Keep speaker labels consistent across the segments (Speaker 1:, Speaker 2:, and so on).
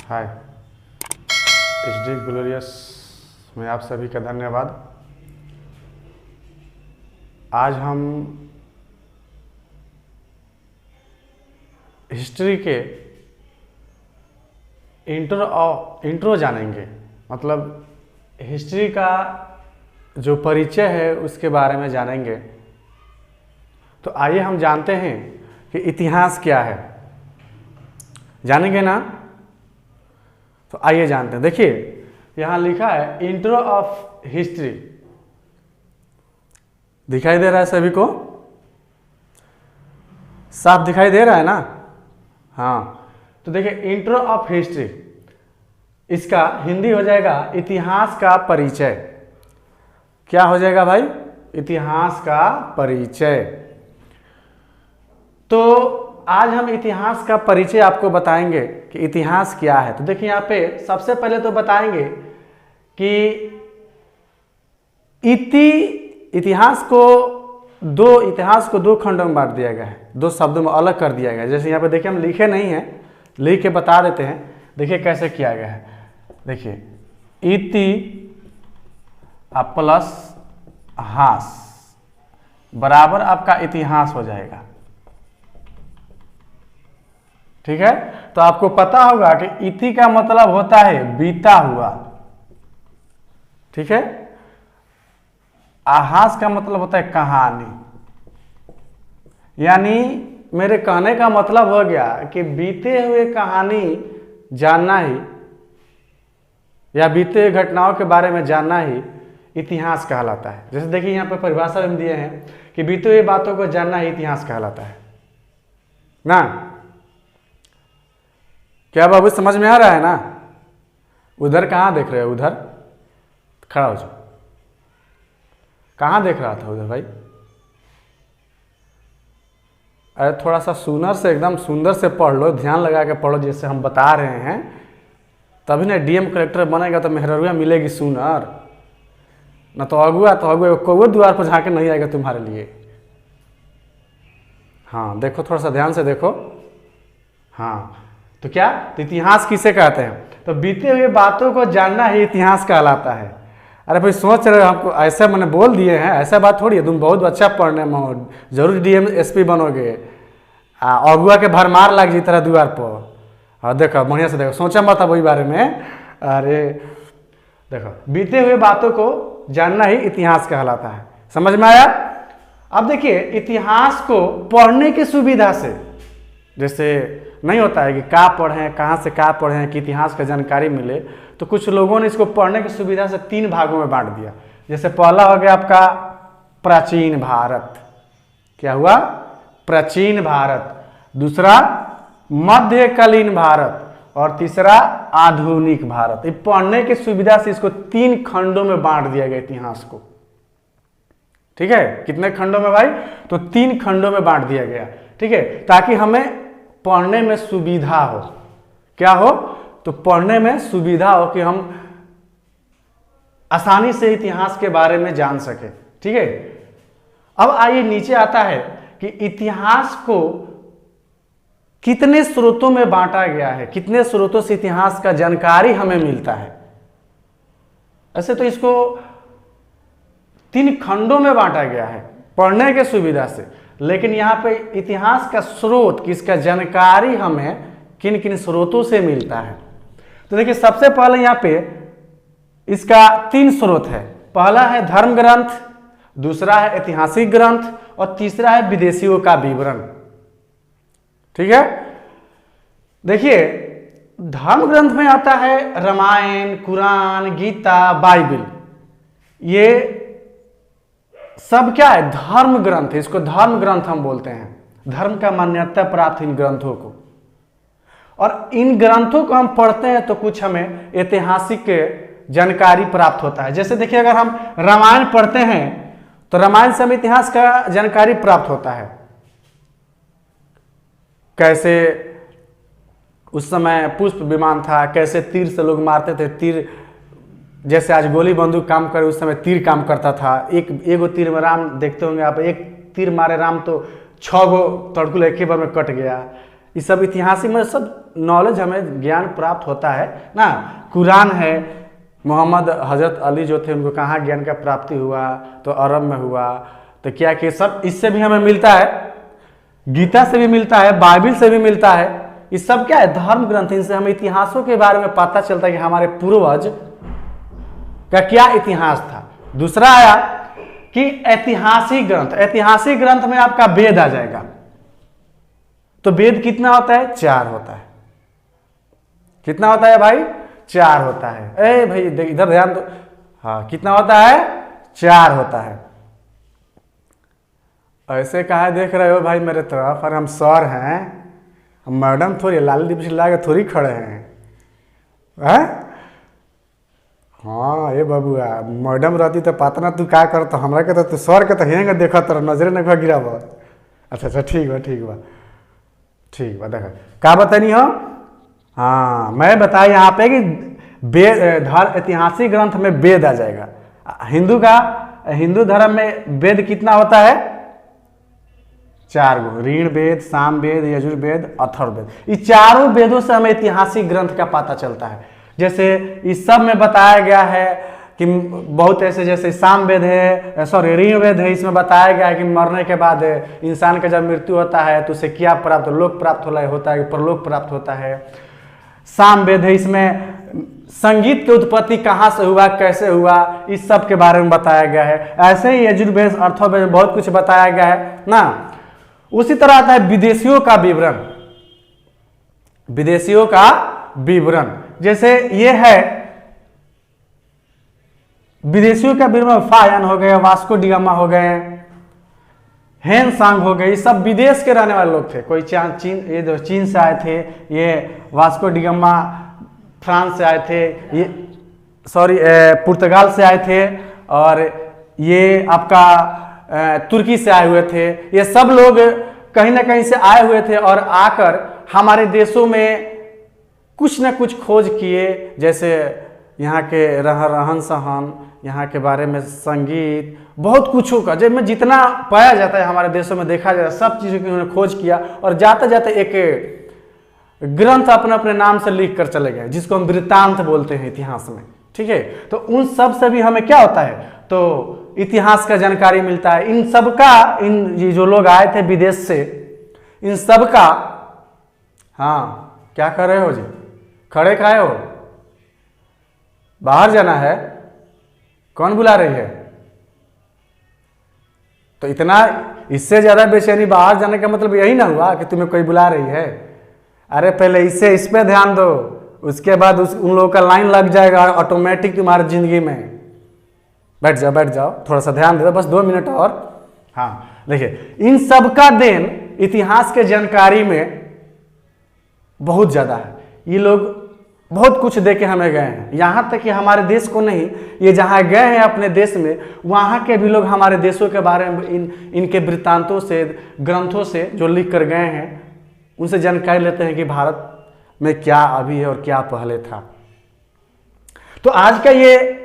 Speaker 1: हाय, HD glorious में आप सभी का धन्यवाद। आज हम हिस्ट्री के इंट्रो जानेंगे। मतलब हिस्ट्री का जो परिचय है उसके बारे में जानेंगे। तो आइए हम जानते हैं कि इतिहास क्या है। जानेंगे ना? तो आइए जानते हैं। देखिए यहाँ लिखा है इंट्रो ऑफ हिस्ट्री। दिखाई दे रहा है सभी को? साफ दिखाई दे रहा है ना? हाँ, तो देखिए इंट्रो ऑफ हिस्ट्री, इसका हिंदी हो जाएगा इतिहास का परिचय। क्या हो जाएगा भाई? इतिहास का परिचय। तो आज हम इतिहास का परिचय आपको बताएंगे कि इतिहास क्या है। तो देखिए यहाँ पे सबसे पहले तो बताएंगे कि इतिहास को दो खंडों में बांट दिया गया है, दो शब्दों में अलग कर दिया गया है। जैसे यहाँ पे देखिए हम लिखे नहीं हैं, लिख के बता देते हैं। देखिए कैसे किया गया है। देखिए इति प्लस हास बराबर आपका इतिहास हो जाएगा। ठीक है, तो आपको पता होगा कि इति का मतलब होता है बीता हुआ। ठीक है, आहास का मतलब होता है कहानी। यानी मेरे कहने का मतलब हो गया कि बीते हुए कहानी जानना ही या बीते हुए घटनाओं के बारे में जानना ही इतिहास कहलाता है। जैसे देखिए यहाँ पर परिभाषा में दिए हैं कि बीते हुए बातों को जानना ही इतिहास कहलाता है ना। क्या बाबू समझ में आ रहा है ना? उधर कहाँ देख रहे हो? उधर खड़ा हो जाओ। कहाँ देख रहा था उधर भाई? अरे थोड़ा सा सुनर से, एकदम सुंदर से पढ़ लो, ध्यान लगा के पढ़ो जैसे हम बता रहे हैं, तभी ना डीएम कलेक्टर बनेगा तो मेहरुआ मिलेगी सुनर। न तो अगुआ कौआ द्वार पर झाँके नहीं आएगा तुम्हारे लिए। हाँ देखो, थोड़ा सा ध्यान से देखो। हाँ तो क्या, तो इतिहास किसे कहते हैं? तो बीते हुए बातों को जानना ही इतिहास कहलाता है। अरे भाई सोच रहे हो हमको ऐसा मैंने बोल दिए हैं, ऐसा बात थोड़ी है। तुम बहुत अच्छा पढ़ने में हो, जरूर डीएम एसपी बनोगे, अगुआ के भरमार लग जी तरह द्वार पर। हाँ देखो बढ़िया से देखो, सोचा मत वही बारे में। अरे देखो, बीते हुए बातों को जानना ही इतिहास कहलाता है। समझ में आया? अब देखिए इतिहास को पढ़ने की सुविधा से, जैसे नहीं होता है कि क्या पढ़ें, कहाँ से क्या पढ़ें कि इतिहास का जानकारी मिले, तो कुछ लोगों ने इसको पढ़ने की सुविधा से 3 भागों में बांट दिया। जैसे पहला हो गया आपका प्राचीन भारत। क्या हुआ? प्राचीन भारत। दूसरा मध्यकालीन भारत, और तीसरा आधुनिक भारत। ये पढ़ने की सुविधा से इसको 3 खंडों में बांट दिया गया इतिहास को। ठीक है, कितने खंडों में भाई? तो 3 खंडों में बांट दिया गया। ठीक है, ताकि हमें पढ़ने में सुविधा हो। क्या हो? तो पढ़ने में सुविधा हो कि हम आसानी से इतिहास के बारे में जान सके। ठीक है, अब आइए नीचे आता है कि इतिहास को कितने स्रोतों में बांटा गया है, कितने स्रोतों से इतिहास का जानकारी हमें मिलता है। ऐसे तो इसको 3 खंडों में बांटा गया है पढ़ने के सुविधा से, लेकिन यहाँ पे इतिहास का स्रोत, किसका जानकारी हमें किन किन स्रोतों से मिलता है। तो देखिए सबसे पहले यहाँ पे इसका 3 स्रोत है। पहला है धर्म ग्रंथ, दूसरा है ऐतिहासिक ग्रंथ, और तीसरा है विदेशियों का विवरण। ठीक है, देखिए धर्म ग्रंथ में आता है रामायण, कुरान, गीता, बाइबल। ये सब क्या है? धर्म ग्रंथ है। इसको धर्म ग्रंथ हम बोलते हैं। धर्म का मान्यता प्राप्त इन ग्रंथों को, और इन ग्रंथों को हम पढ़ते हैं तो कुछ हमें ऐतिहासिक जानकारी प्राप्त होता है। जैसे देखिए अगर हम रामायण पढ़ते हैं तो रामायण से हमें इतिहास का जानकारी प्राप्त होता है। कैसे उस समय पुष्प विमान था, कैसे तीर से लोग मारते थे। तीर जैसे आज गोली बंदूक काम करे, उस समय तीर काम करता था। एगो तीर में राम, देखते होंगे आप, एक तीर मारे राम तो 6 गो तड़कुल एक बार में कट गया। ये सब ऐतिहासिक में सब नॉलेज हमें ज्ञान प्राप्त होता है ना। कुरान है, मोहम्मद हजरत अली जो थे उनको कहाँ ज्ञान का प्राप्ति हुआ, तो अरब में हुआ। तो क्या कि सब इससे भी हमें मिलता है, गीता से भी मिलता है, बाइबिल से भी मिलता है। ये सब क्या है, धर्म ग्रंथ। इनसे हमें इतिहासों के बारे में पता चलता है कि हमारे पूर्वज का क्या इतिहास था। दूसरा आया कि ऐतिहासिक ग्रंथ। ऐतिहासिक ग्रंथ में आपका वेद आ जाएगा। तो वेद कितना होता है? 4 होता है। कितना होता है भाई? 4 होता है। ए भाई इधर ध्यान दो। हाँ, कितना होता है? 4 होता है। ऐसे कहा देख रहे हो भाई मेरे तरफ? और हम सर हैं, हम मैडम थोड़ी लाल लिपस्टिक लगा के थोड़ी खड़े हैं। हाँ ये बबुआ, मैडम रहती तो पता ना तू क्या करता। हमरा के तो तू सर के तो हेंगे देखा तर नजरे न गिरा बा। अच्छा ठीक बा ठीक बा ठीक बा। देखा क्या बतानी हो? हाँ, मैं बताया यहाँ पे कि वेद ऐतिहासिक ग्रंथ में वेद आ जाएगा। हिंदू धर्म में वेद कितना होता है? 4 गो। ऋण वेद, साम वेद, यजुर्वेद, अथर्ववेद। ये चारों वेदों से हमें ऐतिहासिक ग्रंथ का पता चलता है। जैसे इस सब में बताया गया है कि बहुत ऐसे, जैसे साम वेद है, सॉरी ऋण वेद है, इसमें बताया गया है कि मरने के बाद इंसान का जब मृत्यु होता है तो उसे क्या प्राप्त, लोक प्राप्त होता है, परलोक प्राप्त होता है। साम वेद है, इसमें संगीत की उत्पत्ति कहाँ से हुआ, कैसे हुआ, इस सब के बारे में बताया गया है। ऐसे ही यजुर्वेद, अथर्ववेद में बहुत कुछ बताया गया है ना। उसी तरह आता है विदेशियों का विवरण। विदेशियों का विवरण जैसे ये है, विदेशियों का विवरण फायन हो गए, वास्को डिगामा हो गए, हेन सांग हो गए, ये सब विदेश के रहने वाले लोग थे। कोई चीन, ये जो चीन से आए थे, ये वास्को डिगामा फ्रांस से आए थे, ये सॉरी पुर्तगाल से आए थे, और ये आपका तुर्की से आए हुए थे। ये सब लोग कहीं ना कहीं से आए हुए थे और आकर हमारे देशों में कुछ ना कुछ खोज किए। जैसे यहाँ के रहन सहन, यहाँ के बारे में संगीत, बहुत कुछ होगा जिसमें जितना पाया जाता है हमारे देशों में देखा जाता है, सब चीज़ों की उन्होंने खोज किया और जाते जाते एक ग्रंथ अपने अपने नाम से लिख कर चले गए, जिसको हम वृत्तांत बोलते हैं इतिहास में। ठीक है, तो उन सब से भी हमें क्या होता है, तो इतिहास का जानकारी मिलता है। इन सब का, ये जो लोग आए थे विदेश से, इन सब का, हाँ क्या कर रहे हो जी, खड़े खाए हो? बाहर जाना है? कौन बुला रही है? तो इतना, इससे ज्यादा बेचैनी बाहर जाने का मतलब यही ना हुआ कि तुम्हें कोई बुला रही है? अरे पहले इस पे ध्यान दो, उसके बाद उन लोगों का लाइन लग जाएगा ऑटोमेटिक तुम्हारी जिंदगी में। बैठ जाओ, थोड़ा सा ध्यान दे दो, बस 2 मिनट और। हाँ देखिए, इन सब का देन इतिहास के जानकारी में बहुत ज्यादा है। ये लोग बहुत कुछ दे के हमें गए हैं, यहाँ तक कि हमारे देश को नहीं, ये जहाँ गए हैं अपने देश में, वहाँ के भी लोग हमारे देशों के बारे में इनके वृत्तांतों से, ग्रंथों से जो लिख कर गए हैं, उनसे जानकारी लेते हैं कि भारत में क्या अभी है और क्या पहले था। तो आज का ये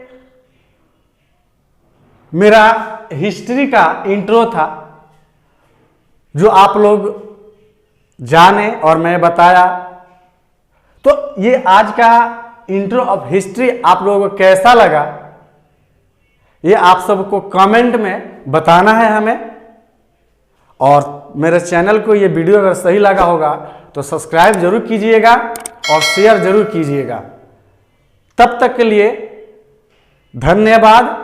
Speaker 1: मेरा हिस्ट्री का इंट्रो था, जो आप लोग जाने और मैं बताया। तो ये आज का इंट्रो ऑफ हिस्ट्री आप लोगों को कैसा लगा, ये आप सबको कमेंट में बताना है हमें। और मेरे चैनल को ये वीडियो अगर सही लगा होगा तो सब्सक्राइब जरूर कीजिएगा और शेयर जरूर कीजिएगा। तब तक के लिए धन्यवाद।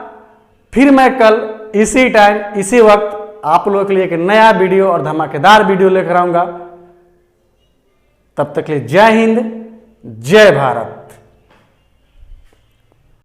Speaker 1: फिर मैं कल इसी टाइम इसी वक्त आप लोगों के लिए एक नया वीडियो और धमाकेदार वीडियो लेकर आऊंगा। तब तक के लिए जय हिंद, जय भारत।